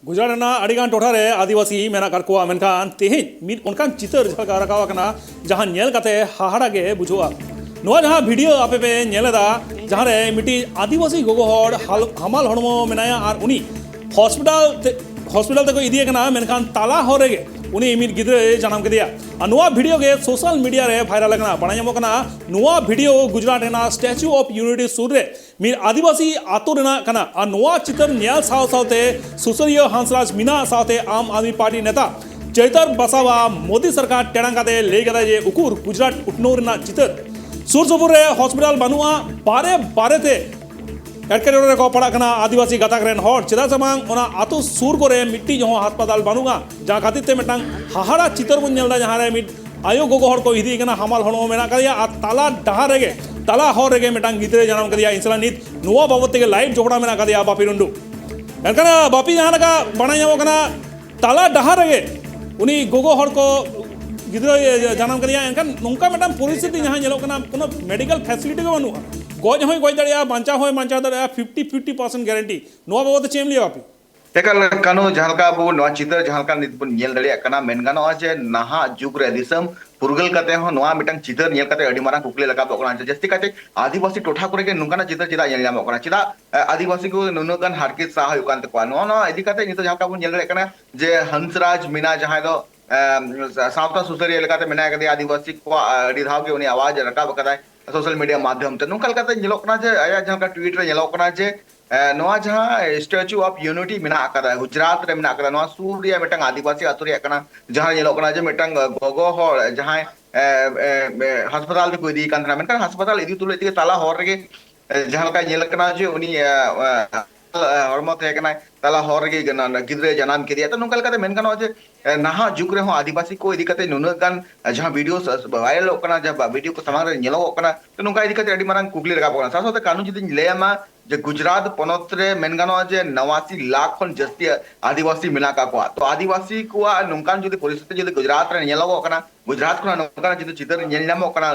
गुजरात अड़ीगान टोठारे आदिवासी मेना करकोआ मेनखान तेहेज मिद उनकान चितर जहां राकावा कना जहां नेल कते हाहाड़ा गे बुझुआ नोआ जहां वीडियो आपे पे नेलेदा जहां रे मिटी आदिवासी गोगो हॉड हमाल हड़मो मेनाया आर उनी हॉस्पिटल तक इदिए कना मेनखान ताला होरेगे उनी मिद गिद्रे जनाम केदिया आ नोआ वीडियो गे सोशल मीडिया रे वायरल कना बड़ा ᱧᱟᱢᱚᱜ कना नोआ वीडियो गुजरात रेना स्टैच्यू ऑफ यूनिटी सुर रे मिद आदिवासी आतो रेना कना आ नोआ चितर ᱧᱮᱞ साव सावते सुसरिया हंसराज मीना सावते आम आदमी पार्टी नेता चैतर बसावा मोदी सरकार टेड़ां काते लई कदा जे उकुर गुजरात उठनो रेना चितर सुर सुपुर रे हॉस्पिटल बनुआ बारे बारेते एटकेटोरे को पड़ा कना आदिवासी गाताक रेन हॉर चेदा समांग ओना आतो सुर को रे मिट्टी जो अस्पताल बनुगा जहां खातिर ते मिटांग हाहाड़ा चितर बन नेलदा जहां रे मिट आयो गोगो हॉर को इदी कना हमाल हणो मेना कदिया आ ताला डहा रेगे ताला हॉर रेगे मिटांग गिदरे जनाम कदिया इंसला नित नुवा बाबत तेगे लाइव जोड़ा मेना कदिया बापी रुंडू एनकना बापी जहां का बना ᱧᱟᱢᱚᱜ कना ताला डहा रेगे उनी गोगो हॉर को गिदरे जनाम कदिया एनकन नोंका मिटांग परिस्थिति जहां ᱧᱮᱞᱚᱜ कना कोनो मेडिकल फैसिलिटी को बनुआ गज होय गज दाड़िया बांचा होय बांचा दाड़िया 50% गारंटी नोआ बाबत चेम लिया बापी एकल कानो जहालका बो नोआ चितर जहालका नित बन नेल दाड़िया कना मेन गानो जे नाहा जुग रे दिसम पुरगल कते हो नोआ मिटंग चितर नेल कते अडी मारा कुकले लगा बकना जस्ती कते आदिवासी टोठा करे के नुकाना चितर चिदा नेल नाम बकना चिदा आदिवासी को नुनो गन हारके साह हुकान ते को नो नो इदी कते नित जहालका बो नेल कना जे हंसराज मीना जहां दो सावता सुसरी लगाते मेना कते आदिवासी को अडी धाव के उनी आवाज रका बकदा सोशल मीडिया माध्यम ते नुकल कते नेलोक ना जे आया जहां का ट्वीट रे नेलोक ना जे नोआ जहां स्टैच्यू ऑफ यूनिटी मेना आकदा गुजरात रे मेना आकदा नोआ सूर्या मिटंग आदिवासी अतुरिया कना जहां नेलोक ना जे मिटंग गोगो हॉर जहां अस्पताल को इदी कान मेनका अस्पताल इदी तुले इदी ताला हॉर रे जहां का नेल कना जे उनी हरमत है कना ताला हॉर गे गिदरे जनाम के दिया तो नुकल कते मेन कना जे नाहा जुग रे हो आदिवासी को इदी कते नुनो गान जहां वीडियो वायरल होकना जब वीडियो को समांग रे नेलो होकना तो नुका इदी कते अडी मारंग कुकली लगा पकना साथ साथ कानून जदी लेमा जे गुजरात पनोत रे मेन गानो जे 89 लाख खन जस्ती आदिवासी मिला का को तो आदिवासी को नुकान जदी परिस्थिति जदी गुजरात रे नेलो होकना गुजरात को नुका जदी चितर नेल नाम होकना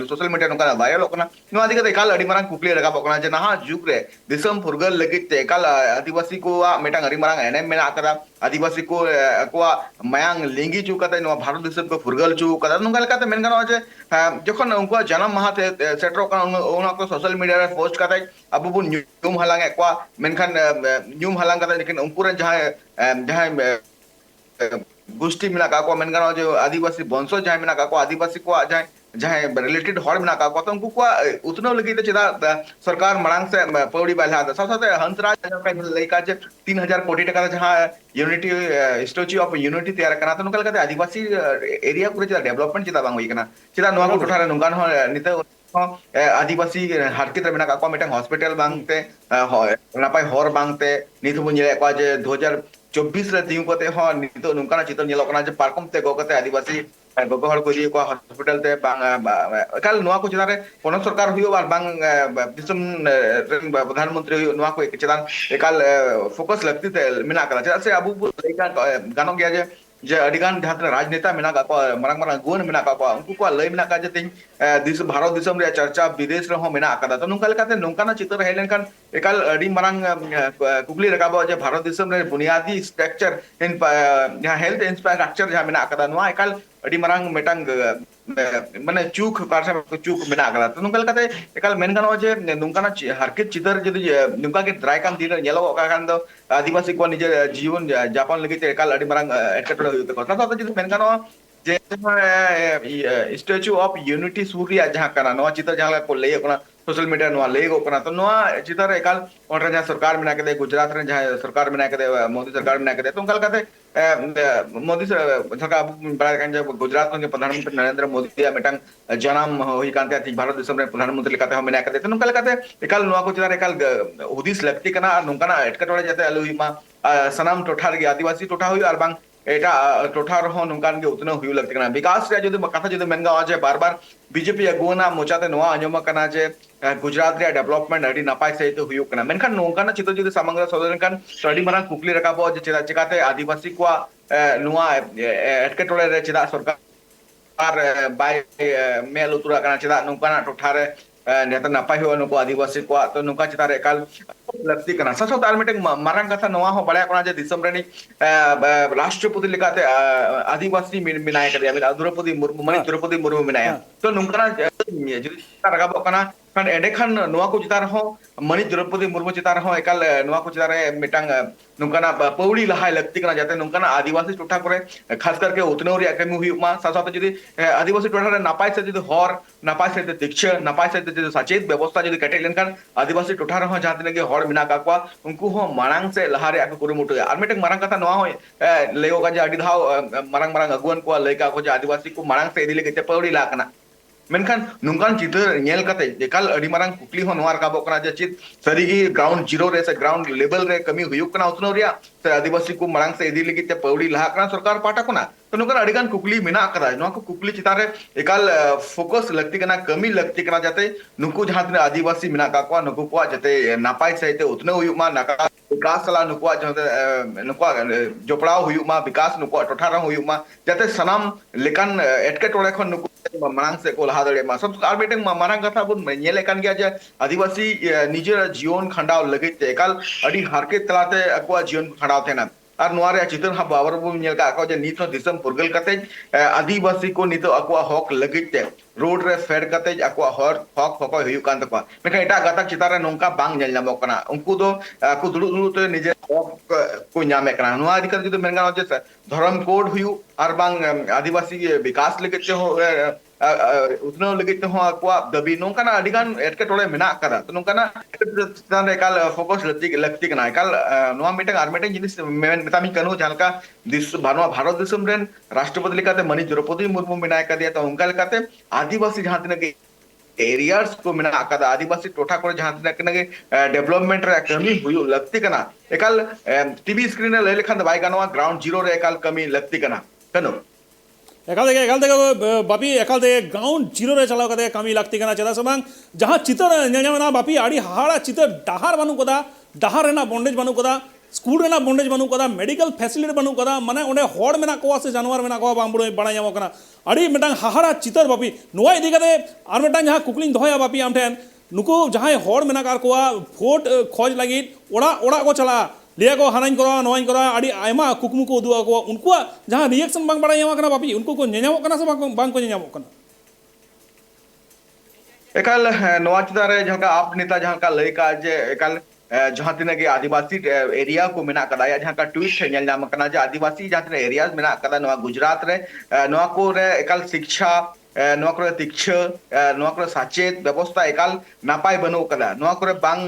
सोशल मीडिया नुका वायरल होकना नो आदि कते काल अडी मारंग कुकली लगा पकना जे नाहा जुग रे दिसम फुरगल लगित ते काल आदिवासी को मेटांग अडी मारंग एने मेना आकरा आदिवासी को मयांग लिंगी चुकाते नो भारत दिसम को फुरगल चुकाते नुका लकाते मेन गानो जे जखन उनको जन्म माह ते सेटर कना ओना को सोशल मीडिया रे पोस्ट काते अब बुन न्यूम हलांग एकवा मेनखान न्यूम हलांग काते लेकिन उनकुरन जहां गोष्ठी मिला का को मेन गानो जे आदिवासी वंशज जहां मिला का को आदिवासी को जहां रिलेटेड हॉर मिला का को तो उनको को उतनो लगी ते चिदा सरकार मरांग से पौड़ी बाला साथ साथ हंसराज का लइका जे 3000 कोटी टका जहां यूनिटी स्टैच्यू ऑफ यूनिटी तैयार करना तो नुकल कहते आदिवासी एरिया पूरे चिदा डेवलपमेंट चिदा बांग होई कना चिदा नोआ को टोठारे नुगान हो निते आदिवासी हारकित मेना का मिटन हॉस्पिटल बांगते नापाय हॉर बांगते नित बु नेले को जे 2024 रे दिउ कोते हो नित नुकाना चितर नेलो कना जे पारकम ते गोकते आदिवासी गोगो हर को दिए को हॉस्पिटल ते बांग कल नोआ को चिदारे पोन सरकार हुयो बार बांग दिसम प्रधानमंत्री हुयो नोआ को चिदान एकाल फोकस लगती ते मेना कला चिदा से अबु लेका गानो गया जे अडिगान जहां राजनेता मेना का मरंग मरंग गुण मेना का उनको को लय मेना का जे तिन दिस भारत दिसम रे चर्चा विदेश रे हो मेना का तो नुका लेकाते नुकाना चित्र हेलन कान एकाल अडी मरंग कुकली रकाबो जे भारत दिसम रे बुनियादी स्ट्रक्चर इन जहां हेल्थ इंफ्रास्ट्रक्चर जहां मेना का नुआ एकाल अडी मरंग मेटांग माने चूक पारसा चूक मेना का तो नुका लेकाते एकाल मेन गानो जे नुकाना हरकित चित्र जदी नुका के ड्राई कान दिन नेलो का कान दो आदिवासी को निजे जीवन जापान लगी ते एकाल अडी मरंग एटकेटो हुयो तो साथ जदी मेन गानो जे स्टैच्यू ऑफ यूनिटी सूर्या जहां कना नोआ चित्र जहां को ले कोना सोशल मीडिया नोआ ले गो कना तो नोआ चित्र एकाल ओनरे जहां सरकार मेना के गुजरात रे जहां सरकार मेना के मोदी सरकार मेना के तो कल कहते मोदी सरकार बड़ा कान गुजरात के प्रधानमंत्री नरेंद्र मोदी मेटांग जन्म होई कांते थी भारत देश में प्रधानमंत्री कहते हम मेना के तो कल कहते एकाल नोआ को चित्र एकाल उदिस लगती कना नुकाना एटकेटोड़े जते अलुहिमा सनाम टोठा रे आदिवासी टोठा हुई और बांग एटा टोठा रहो नुकान के उतनो हुई लगते कना विकास रे जदि कथा जदि मेनगा आजे बार-बार बीजेपी अगुना मोचाते नोआ अंजम कना जे गुजरात रे डेवलपमेंट अडी नपाय से तो हुई कना मेनखान नोकाना चित्र जदि समग्र सदन कान स्टडी मरा कुकली रकाबो जे चिदा चिकाते आदिवासी को नोआ एटकेटोले रे चिदा सरकार बाय मेल उतरा कना चिदा नुकाना टोठा रे नेता नपाय हो नुको आदिवासी को तो नुका चिता रे काल लगती करना ससो तार मिटे मारंग कथा नवा हो बड़ा कोना जे दिसम रेनी राष्ट्रपति लेकाते आदिवासी मिनाय कदिया मिला द्रौपदी मुर्मू माने हाँ द्रौपदी मुर्मू मिनाया हाँ तो नुंकना जुदी रगा बकना खान एडे खान नवा को चितार हो मणि द्रौपदी मुर्मू चितार हो एकाल नवा को चितार मिटांग नुंकना पौड़ी लहाय लगती करना जाते नुंकना आदिवासी टोठा करे खास करके उतनौरी अकेमु हुयुमा सासाते जुदी आदिवासी टोठा रे नापाय से जुदी हर नापाय से दीक्षा नापाय से जुदी सचेत व्यवस्था जुदी कटे लेनखान आदिवासी टोठा रे हो जहां तिनगे हर मिना काकवा उनको हो मारांग से लहारे आको कुरुमुटु आर मिटक मारांग कथा नवा हो लेयो का जे अडी धाव मारांग मारांग अगुवन को लैका को जे आदिवासी को मारांग से इदिले के पौड़ी लाकना मेनखान नुंकान चित्र नेल कते एकाल अडी मारांग कुकली हो नवार काबो कना जे चित सरीगी ग्राउंड जीरो रे से ग्राउंड लेवल रे कमी हुयुक कना उतनो रिया से आदिवासी को मारांग से इदी लगी ते पौड़ी लहा कना सरकार पाटा कोना तो नुकान अडिगान कुकली मेना कदा नो को कुकली चितारे एकाल फोकस लगती कना कमी लगती कना जाते नुकु जहां तिना आदिवासी मेना काकवा नुकु को जाते नापाय सहित उतनो हुयुक मा नाका विकास सला नुकु जहां नुकु जोपड़ाव हुयुक मा विकास नुकु टोठारा हुयुक मा जाते सनाम लेकान एटके टोड़े खन नुकु मांग से को लहा दड़े मा सब आर बेटे मारांग कथा बुन नेले कान गया जे आदिवासी निजे जीवन खंडाव लगित एकाल अडी हारके तलाते अकवा जीवन खंडाव थेना और नोरे चित्र हा बाबर बु नेल का को जे नीत दिसम पुरगल कते आदिवासी को नीत अकवा हक लगित रोड रे फेड कते अकवा हर हक हक हुयु कान तकवा मेका एटा गाता चितारे नोंका बांग नेल नामो कना उनको दो को दुडु दुडु तो निजे हक को न्यामे कना नो अधिकार जुदो मेनगा जे धर्म कोड हुयु और बांग आदिवासी विकास लगित हो उतना लगित हो अकवा दबी नोंकाना अडिगान एटके टोले मेना कदा तो नोंकाना तान एकाल फोकस लगती कना एकाल नोआ मीटिंग आर मीटिंग जिनिस मेतामी कनु जानका दिस भानवा भारत दिसम रेन राष्ट्रपति लेकाते मणि द्रौपदी मुर्मू मेना कदिया तो उनका लेकाते आदिवासी जहां तिन के एरियाज को मेना कदा आदिवासी टोठा को जहां तिन के डेवलपमेंट रे कमी हुयु लगती कना एकाल टीवी स्क्रीन रे लेखान बाय गनवा ग्राउंड जीरो रे एकाल कमी लगती कना कनु एकाल दे बापी एकाल दे ग्राउंड जीरो रे चलाव कते कमी लगती कना चदा सबांग जहां चितर नेना बापी आड़ी हाड़ा चितर डहार बानु कदा डहार रेना बॉन्डेज बानु कदा स्कूल रेना बॉन्डेज बानु कदा मेडिकल फैसिलिटी बानु कदा माने ओंडे होड़ मेना कोवा से जानवर मेना कोवा बांबुड़ो बड़ा यामो कना आड़ी मेटांग हाहाड़ा चितर बापी नोवा इदी कते आर मेटांग जहां कुकलिंग दोहया बापी आमठेन नुको जहां होड़ मेना कार कोवा वोट खोज लगित ओड़ा ओड़ा को चला लिया को हानाइन करा नवाइन करा आड़ी आयमा कुकमु को उदुआ को उनको जहां रिएक्शन बांग बड़ा यामा कना बापी उनको को ने냐मो कना से बांग को ने냐मो कना एकाल नोआ चितारे जहां का आप नेता जहां का लय का जे एकाल जहां तिन के आदिवासी एरिया को मेना कदा या जहां का ट्वीट नेल नाम कना जे आदिवासी जहां तिन एरियाज मेना कदा नोआ गुजरात रे नोआ को रे एकाल शिक्षा नोआ को तिक्ष नोआ को सचेत व्यवस्था एकाल नापाय बनो कदा नोआ को बांग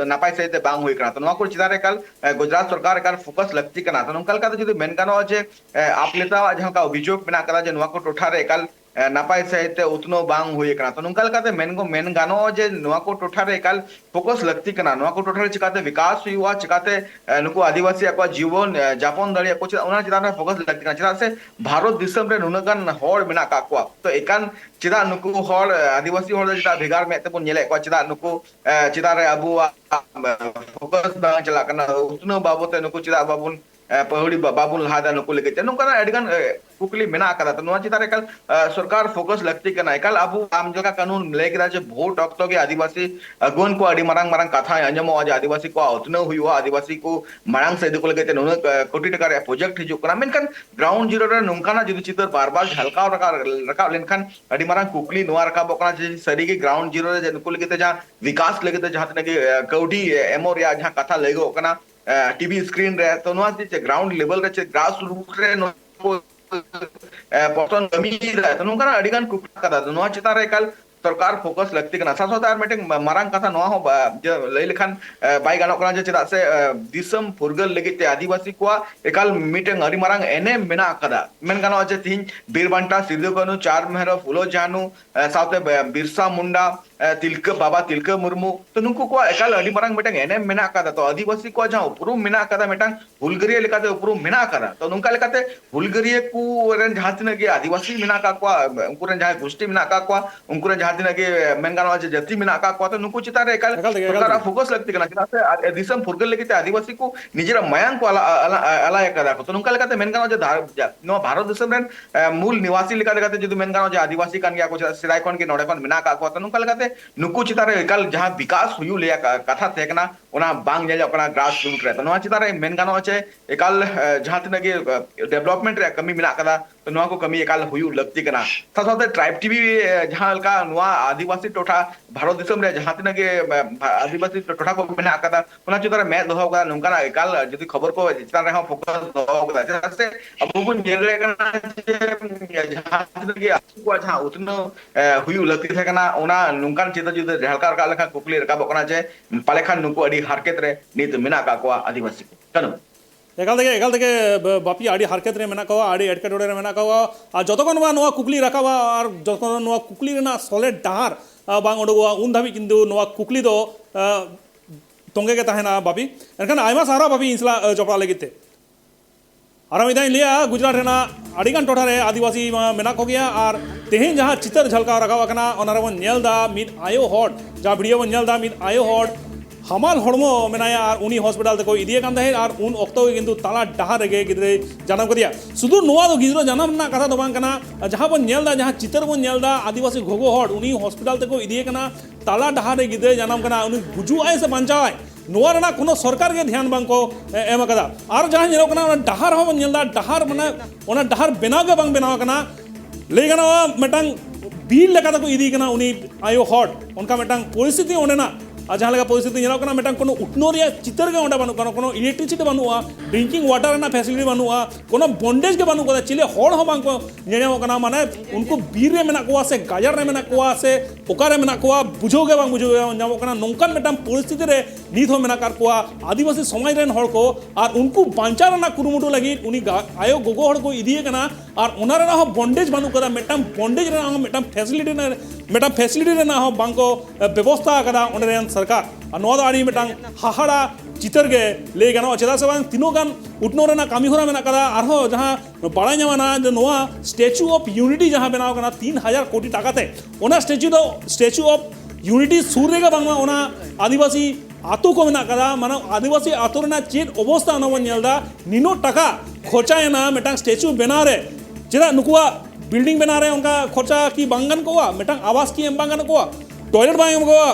नापाय सहित बांग हुई कना तो नोआ को चितारे एकाल गुजरात सरकार एकाल फोकस लगती कना तो नोंकल का जदि मेन गानो जे आप लेता जहां का अभियोग मेना कदा जे नोआ को टोठा रे एकाल नापाय सहित उतनो बांग हुई कना तो नोंकल का मेन गानो जे नोआ को टोठा रे एकाल फोकस लगती कना नोआ को टोठा रे चिकाते विकास हुआ चिकाते नुको आदिवासी अकवा जीवन जापन दड़िया को उना चिता रे फोकस लगती कना चिता से भारत दिसम रे नुनगान होड़ मेना काकवा तो एकान चिता नुको होड़ आदिवासी होड़ चिता भेगार में ते बन नेले को चिता नुको चिता रे अबु फोकस बांग चला कना उतनो बाबते नुको चिता बाबुन पहुड़ी बाबुल लहादा नुको लेके नुकाना एडगान कुकली मेना कदा तो नोआ चितारे कल सरकार फोकस लगती कना एकल अबु आम जका कानून लेके जे वोट ऑक्टो के आदिवासी अगुन को अडी मारंग मारंग कथा अंजमो आज आदिवासी को उतनो हुआ आदिवासी को मारंग से दुको लेके नुन कोटी टका रे प्रोजेक्ट हिजु कना मेनखान ग्राउंड जीरो रे नुकाना जुदी चितर बार-बार झलकाव रका लेनखान अडी मारंग कुकली नोआ रका बकना जे सरी के ग्राउंड जीरो रे नुको लेके जहां विकास लेके जहां तने कौडी एमोर या जहां कथा लेगो कना टीवी स्क्रीन रे तो नोआ जे ग्राउंड लेवल रे ग्रास रूट रे नो पटन कमी रे तो नोंका अडिगान कुकटा कदा नोआ चितारे कल सरकार फोकस लगती कना सासोतार मीटिंग मारांग कथा नोआ हो जे लई लेखान बाय गानो कना जे चिदा से दिसम फुरगल लगिते आदिवासी को एकाल मीटिंग अरि मारांग एने मेना कदा मेन गानो जे तीन बीरबांटा सिद्धू कनु चार मेहरो फुलो जानू साथे बिरसा मुंडा तिलक बाबा तिलक मुर्मू तो नुको को एकाल अडी मारांग मीटिंग एने मेना कदा तो आदिवासी को जहां उपरुम मेना कदा मेटांग हुलगरिया लेकाते उपरुम मेना कदा तो नुका लेकाते हुलगरिया को रेन जहां तिन के आदिवासी मेना का को उनको रेन जहां गोष्ठी मेना का को उनको रेन जहां दिन के मेन गानो जे जति मेना का को तो नुको चितारे एकाल सरकार फोकस लगती कना चिता से दिसम फुरगल लेकिते आदिवासी को निजरा मयांग को अला कदा तो नुका लेकाते मेन गानो जे नो भारत दिसम रेन मूल निवासी लेकाते जदि मेन गानो जे आदिवासी कान गया को सिराय कोन के नोडे कोन मेना का को तो नुका लेकाते नुकु चितारे एकाल जहां विकास हुयु ले कथा थेकना ओना बांग नेलो कना ग्रास रूट रे तो नोआ चिता रे मेन गानो चे एकाल जहां तिना गे डेवलपमेंट रे कमी मिला कदा तो नोआ को कमी एकाल हुयु लगती कना साथे ट्राइब टीवी जहां लका नोआ आदिवासी टोठा भारत दिसम रे जहां तिना गे आदिवासी टोठा को मेना कदा ओना चिता रे मैं दोहो कदा नोंका एकाल जदि खबर को चिता रे फोकस दोहो कदा जैसे अब बुन नेल रे कना जहां तिना गे को जहां उतनो हुयु लगती थे कना ओना नोंकान चिता जुदे हल्का हल्का लखा कुकली रका बकना जे पाले खान नुको अडी हारकेत रे नित मेना का को आदिवासी को कनो एकाल तक बापी आड़ी हारकेत रे मेना कवा आड़ी एटकेटोड़े रे मेना कवा और जतखन बा नोआ कुकली रखावा और जतखन नोआ कुकली रेना सॉलिड डाहार बांग ओडोगवा उन धाबी किंतु नोआ कुकली दो तोंगे के तहना बापी एनखान आयमा सारा बापी इंसला जपड़ा लगिते और मिदा लिया गुजरात रेना आड़ीगान टोठा रे आदिवासी मेना को गया और तेहें जहाँ चितर झलका रखावा कना ओनारे बन नेल दा मिद आयो हॉट जहाँ वीडियो बन नेल दा मिद आयो हॉट हमाल हड़मो मेनाया और उनी हॉस्पिटल तक इदिए कान तहे और उन ऑक्तो किंतु ताला डाहार गे गिद्रे जानम कदिया सुदु नोआ दो गिद्रो जानम ना कथा दो बांग कना जहां बन नेल दा जहां चितर बन नेल दा आदिवासी घोगो हॉट उनी हॉस्पिटल तक इदिए कना ताला डाहार गिद्रे जानम कना उनी गुजु आए से बंचाय नोआ रना कोनो सरकार के ध्यान बांग को एम कदा और जहां नेलो कना डाहार हो नेल दा डाहार माने ओना डाहार बेनाव के बांग बेनाव कना ले गना मेटांग बिल लेका तक इदी कना उनी आयो हॉट उनका मेटांग परिस्थिति ओनेना जहाँ लगा परिस्थिति नेला मेटांग कोनो उठनो रे चितर के ओंडा बानु कोनो इलेक्ट्रिसिटी बानुआ ड्रिंकिंग वाटर ना फैसिलिटी बानुआ कोनो बॉन्डेज के बानु कदा चिले हॉड़ हो बांग को नेनेमो कना माने उनको बीर रे मेना कोआ से गाजर रे मेना कोआ से ओकारे मेना कोआ बुझोगे बांग बुझोगे नामो कना नोंकान मेटांग परिस्थिति रे नीत हो मेना कार कोआ आदिवासी समाज रेन हॉड़ को और उनको बांचा ना कुरुमुटु लगी उनी आयो गोगो हॉड़ को इदिए कना और ओनारे ना हो बॉन्डेज बानु कदा मेटांग बॉन्डेज रे ना मेटांग फैसिलिटी रे ना हो बांग को व्यवस्था कदा ओने सरकार और नोआ आड़ी मेटांग हाहाड़ा चितर गे ले गानो चेदा से बांग तीनों गान उठनो रेना कामी होरा मेना कदा आरो जहां बड़ा ᱧᱟᱢᱟना जे नोआ स्टैच्यू ऑफ यूनिटी जहां बनाव कना 3000 कोटी टाका ते ओना स्टैच्यू ऑफ यूनिटी सुर रेगा बांगमा ओना आदिवासी आतु को मेना कदा माने आदिवासी आतु रेना चेद अवस्था ना बन नेलदा निनो टाका खर्चायना मेटांग स्टैच्यू बना रे चेदा नुकुआ बिल्डिंग बना रहे उनका खर्चा की बांगन कोआ मेटांग आवास की एम बांगन कोआ टॉयलेट बांग कोआ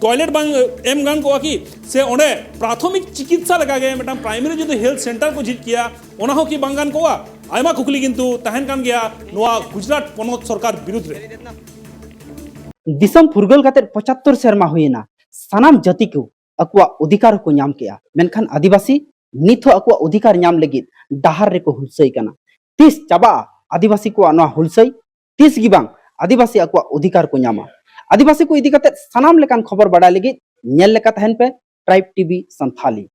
टॉयलेट बांग एम गान कोआ की से ओंडे प्राथमिक चिकित्सा लगा गए मेटांग प्राइमरी जो हेल्थ सेंटर को झिज किया ओना हो की बांगान कोआ आयमा कुकली किंतु तहन कान गया नोआ गुजरात पनत सरकार विरुद्ध रे दिसम फुरगल काते 75 सेरमा हुईना सानाम जाति को अकुआ अधिकार को नाम किया मेनखान आदिवासी निथो अकुआ अधिकार नाम लगित डाहार रे को हुलसई कना तीस चाबा आदिवासी को नोआ हुलसई तीस गिबांग आदिवासी अकुआ अधिकार को नामा आदिवासी को इदी काते सानाम लेकान खबर बड़ा लगी नेल लेका तहन पे ट्राइब टीवी संथाली।